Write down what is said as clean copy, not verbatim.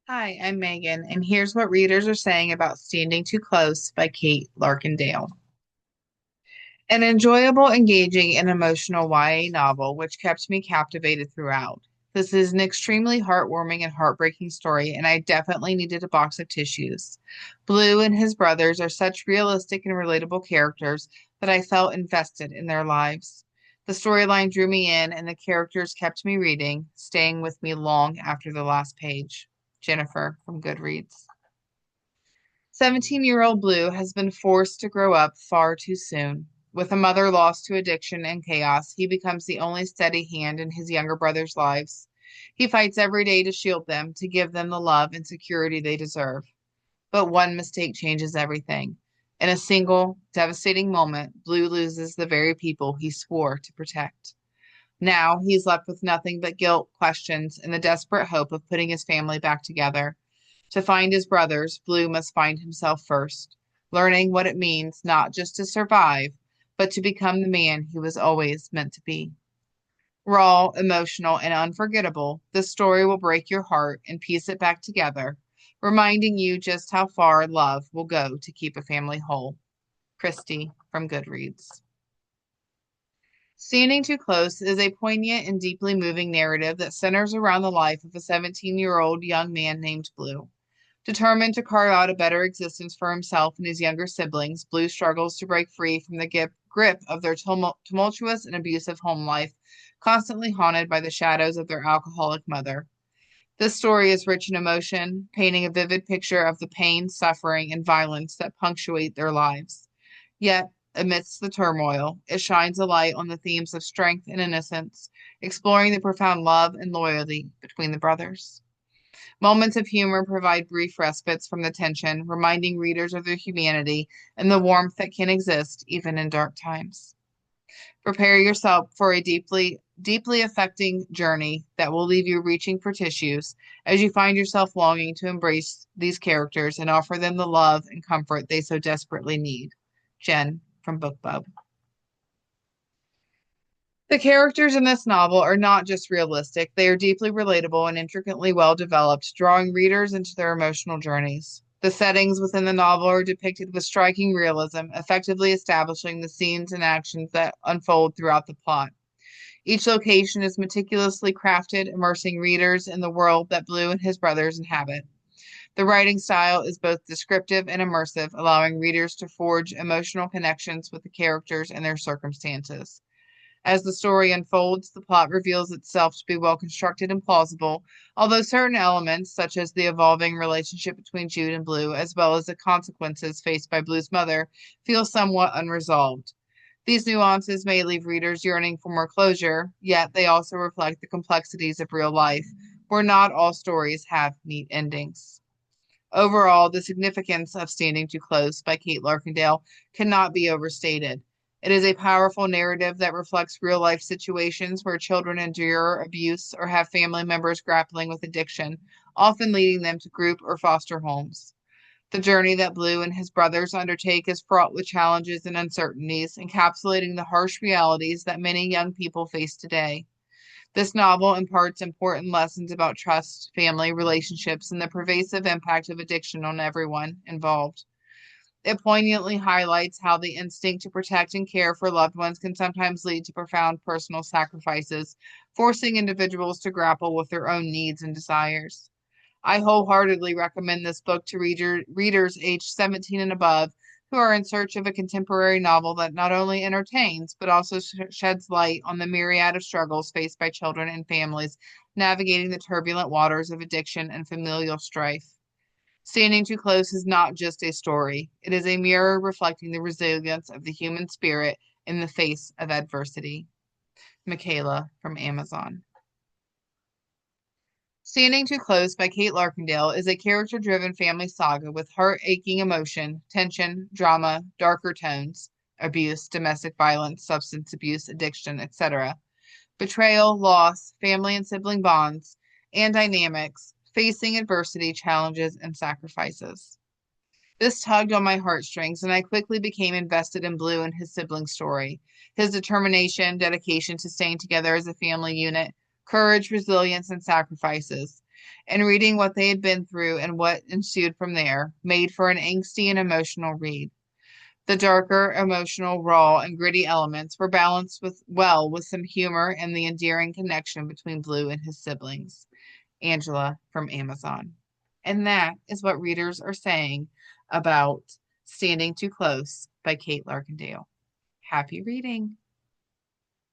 Hi, I'm Megan, and here's what readers are saying about Standing Too Close by Kate Larkindale. An enjoyable, engaging, and emotional YA novel which kept me captivated throughout. This is an extremely heartwarming and heartbreaking story, and I definitely needed a box of tissues. Blue and his brothers are such realistic and relatable characters that I felt invested in their lives. The storyline drew me in, and the characters kept me reading, staying with me long after the last page. Jennifer from Goodreads. 17-year-old Blue has been forced to grow up far too soon. With a mother lost to addiction and chaos, he becomes the only steady hand in his younger brother's lives. He fights every day to shield them, to give them the love and security they deserve. But one mistake changes everything. In a single, devastating moment, Blue loses the very people he swore to protect. Now he's left with nothing but guilt, questions, and the desperate hope of putting his family back together. To find his brothers, Blue must find himself first, learning what it means not just to survive, but to become the man he was always meant to be. Raw, emotional, and unforgettable, this story will break your heart and piece it back together, reminding you just how far love will go to keep a family whole. Christy from Goodreads. Standing Too Close is a poignant and deeply moving narrative that centers around the life of a 17-year-old young man named Blue. Determined to carve out a better existence for himself and his younger siblings, Blue struggles to break free from the grip of their tumultuous and abusive home life, constantly haunted by the shadows of their alcoholic mother. This story is rich in emotion, painting a vivid picture of the pain, suffering, and violence that punctuate their lives. Yet, amidst the turmoil, it shines a light on the themes of strength and innocence, exploring the profound love and loyalty between the brothers. Moments of humor provide brief respites from the tension, reminding readers of their humanity and the warmth that can exist even in dark times. Prepare yourself for a deeply affecting journey that will leave you reaching for tissues as you find yourself longing to embrace these characters and offer them the love and comfort they so desperately need. Jen from BookBub. The characters in this novel are not just realistic, they are deeply relatable and intricately well developed, drawing readers into their emotional journeys. The settings within the novel are depicted with striking realism, effectively establishing the scenes and actions that unfold throughout the plot. Each location is meticulously crafted, immersing readers in the world that Blue and his brothers inhabit. The writing style is both descriptive and immersive, allowing readers to forge emotional connections with the characters and their circumstances. As the story unfolds, the plot reveals itself to be well constructed and plausible, although certain elements, such as the evolving relationship between Jude and Blue, as well as the consequences faced by Blue's mother, feel somewhat unresolved. These nuances may leave readers yearning for more closure, yet they also reflect the complexities of real life, where not all stories have neat endings. Overall, the significance of Standing Too Close by Kate Larkindale cannot be overstated. It is a powerful narrative that reflects real life situations where children endure abuse or have family members grappling with addiction, often leading them to group or foster homes. The journey that Blue and his brothers undertake is fraught with challenges and uncertainties, encapsulating the harsh realities that many young people face today. This novel imparts important lessons about trust, family relationships, and the pervasive impact of addiction on everyone involved. It poignantly highlights how the instinct to protect and care for loved ones can sometimes lead to profound personal sacrifices, forcing individuals to grapple with their own needs and desires. I wholeheartedly recommend this book to readers aged 17 and above who are in search of a contemporary novel that not only entertains, but also sheds light on the myriad of struggles faced by children and families navigating the turbulent waters of addiction and familial strife. Standing Too Close is not just a story, it is a mirror reflecting the resilience of the human spirit in the face of adversity. Michaela from Amazon. Standing Too Close by Kate Larkindale is a character driven family saga with heart aching emotion, tension, drama, darker tones, abuse, domestic violence, substance abuse, addiction, etc., betrayal, loss, family and sibling bonds, and dynamics, facing adversity, challenges, and sacrifices. This tugged on my heartstrings, and I quickly became invested in Blue and his sibling story. His determination, dedication to staying together as a family unit, courage, resilience, and sacrifices. And reading what they had been through and what ensued from there made for an angsty and emotional read. The darker, emotional, raw, and gritty elements were balanced with some humor and the endearing connection between Blue and his siblings. Angela from Amazon. And that is what readers are saying about Standing Too Close by Kate Larkindale. Happy reading.